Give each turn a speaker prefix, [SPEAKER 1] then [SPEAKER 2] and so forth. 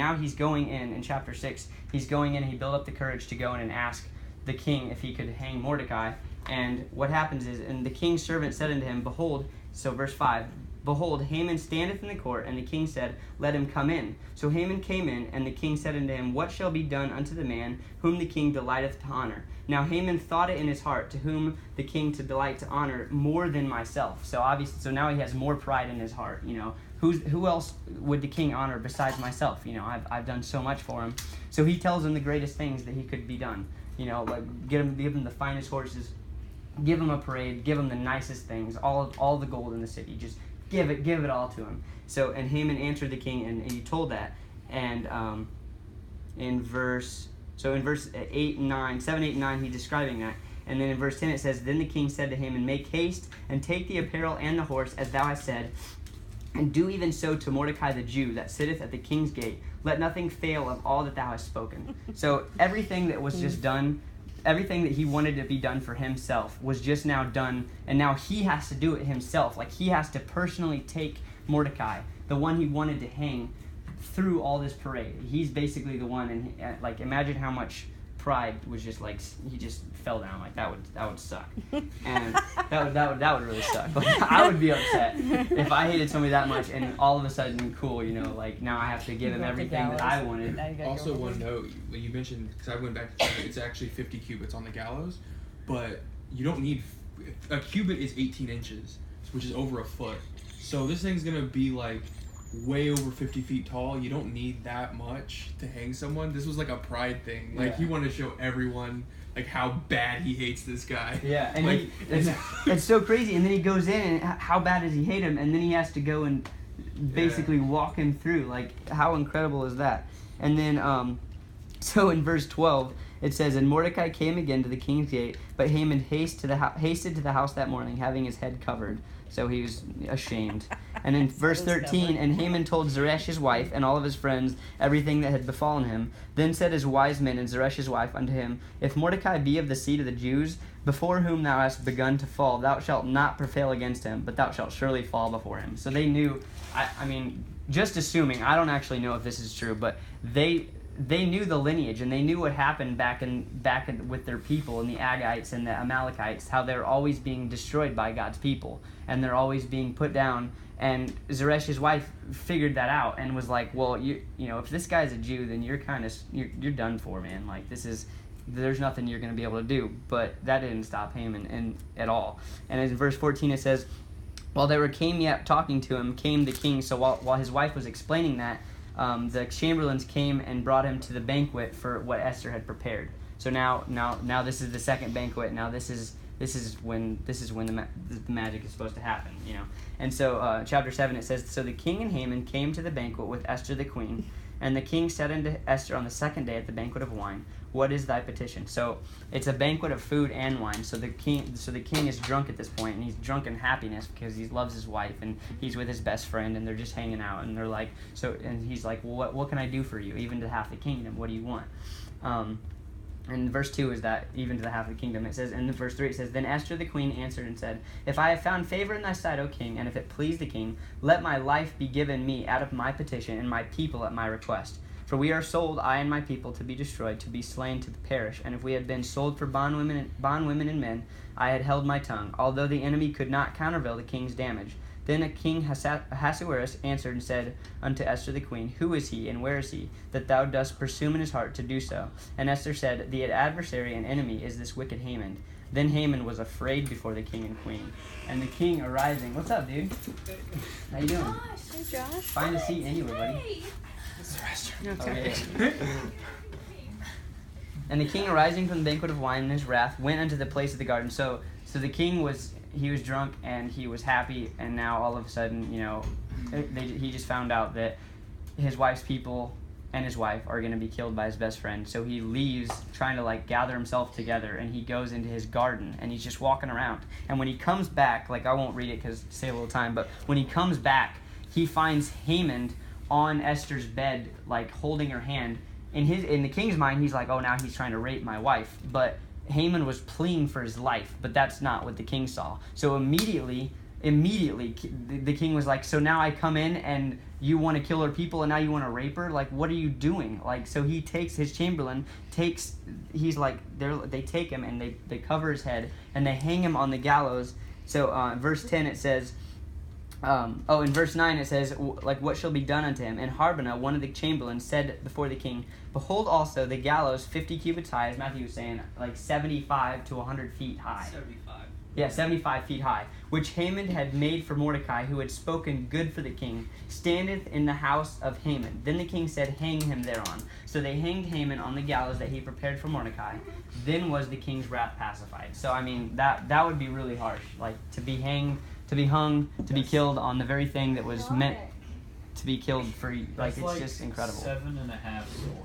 [SPEAKER 1] now he's going in chapter 6, he's going in and he built up the courage to go in and ask the king if he could hang Mordecai. And what happens is, and the king's servant said unto him, behold, so verse 5, behold, Haman standeth in the court, and the king said, let him come in. So Haman came in, and the king said unto him, what shall be done unto the man whom the king delighteth to honor? Now Haman thought it in his heart, to whom the king to delight to honor more than myself. So obviously, so now he has more pride in his heart, you know. Who else would the king honor besides myself? You know, I've done so much for him. So he tells him the greatest things that he could be done. You know, like give him the finest horses, give him a parade, give him the nicest things, all the gold in the city. Just give it all to him. So, and Haman answered the king, and he told that. And in verse 8 and 9, 7, 8, and 9, he's describing that. And then in verse 10 it says, then the king said to Haman, make haste, and take the apparel and the horse, as thou hast said, and do even so to Mordecai the Jew, that sitteth at the king's gate. Let nothing fail of all that thou hast spoken. So everything that was just done, everything that he wanted to be done for himself was just now done, and now he has to do it himself. Like, he has to personally take Mordecai, the one he wanted to hang, through all this parade. He's basically the one, and like, imagine how much pride was just like, he just fell down. Like, that would suck. And that would really suck. Like, I would be upset if I hated somebody that much, and all of a sudden, cool, you know, like, now I have to give him everything that I wanted.
[SPEAKER 2] Also, one note, when you mentioned, because I went back to check, it's actually 50 cubits on the gallows, but you don't need, a cubit is 18 inches, which is over a foot. So this thing's going to be like way over 50 feet tall. You don't need that much to hang someone. This was like a pride thing. Like, he wanted to show everyone like how bad he hates this guy.
[SPEAKER 1] Yeah, and
[SPEAKER 2] like,
[SPEAKER 1] it's so crazy. And then he goes in, and how bad does he hate him? And then he has to go and basically walk him through. Like, how incredible is that? And then, so in verse 12, it says, and Mordecai came again to the king's gate, but Haman hasted to the house that morning, having his head covered. So he was ashamed. And in verse 13, and Haman told Zeresh his wife and all of his friends everything that had befallen him. Then said his wise men and Zeresh his wife unto him, if Mordecai be of the seed of the Jews, before whom thou hast begun to fall, thou shalt not prevail against him, but thou shalt surely fall before him. So they knew, I mean, just assuming, I don't actually know if this is true, but they knew the lineage, and they knew what happened back in with their people and the Agagites and the Amalekites, how they're always being destroyed by God's people, and they're always being put down. And Zeresh's wife figured that out and was like, well, you know, if this guy's a Jew, then you're done for, man. Like, there's nothing you're going to be able to do. But that didn't stop Haman at all. And in verse 14 it says, while they came yet talking to him, came the king. So while his wife was explaining that, the chamberlains came and brought him to the banquet for what Esther had prepared. So now this is the second banquet. Now this is when the magic is supposed to happen, you know. And so chapter 7 it says, so the king and Haman came to the banquet with Esther the queen, and the king said unto Esther on the second day at the banquet of wine, what is thy petition? So it's a banquet of food and wine. So the king is drunk at this point, and he's drunk in happiness because he loves his wife, and he's with his best friend, and they're just hanging out, and they're like, and he's like, well, what can I do for you, even to half the kingdom? What do you want? And verse 2 is that, even to the half of the kingdom. It says, and in verse 3 it says, then Esther the queen answered and said, if I have found favor in thy sight, O king, and if it please the king, let my life be given me out of my petition, and my people at my request. For we are sold, I and my people, to be destroyed, to be slain, to perish. And if we had been sold for bondwomen and men, I had held my tongue, although the enemy could not countervail the king's damage. Then a king Ahasuerus answered and said unto Esther the queen, who is he, and where is he, that thou dost presume in his heart to do so? And Esther said, the adversary and enemy is this wicked Haman. Then Haman was afraid before the king and queen. And the king arising, what's up, dude? How you doing?
[SPEAKER 3] Hey, Josh.
[SPEAKER 1] Find a seat anywhere, buddy.
[SPEAKER 2] It's the restaurant.
[SPEAKER 1] Okay. And the king arising from the banquet of wine in his wrath went unto the place of the garden. So the king was drunk and he was happy, and now all of a sudden, you know, he just found out that his wife's people and his wife are going to be killed by his best friend. So he leaves, trying to like gather himself together, and he goes into his garden, and he's just walking around. And when he comes back, like, I won't read it because save a little time, but when he comes back, he finds Haman on Esther's bed, like holding her hand. In the king's mind, he's like, oh, now he's trying to rape my wife. But Haman was pleading for his life, but that's not what the king saw. So immediately, immediately the king was like, so now I come in and you want to kill her people and now you want to rape her? Like, what are you doing? Like, so he takes his chamberlain, he's like, they take him and they cover his head and they hang him on the gallows. So in verse 10 it says, in verse 9 it says, like, what shall be done unto him? And Harbonah, one of the chamberlains, said before the king, behold also the gallows 50 cubits high, as Matthew was saying, like 75 to 100 feet high.
[SPEAKER 3] 75.
[SPEAKER 1] Yeah, 75 feet high, which Haman had made for Mordecai, who had spoken good for the king, standeth in the house of Haman. Then the king said, hang him thereon. So they hanged Haman on the gallows that he prepared for Mordecai. Then was the king's wrath pacified. So, I mean, that would be really harsh. Like, to be hung, to be killed on the very thing that was meant to be killed for, like, it's just incredible.
[SPEAKER 4] 7.5 swords.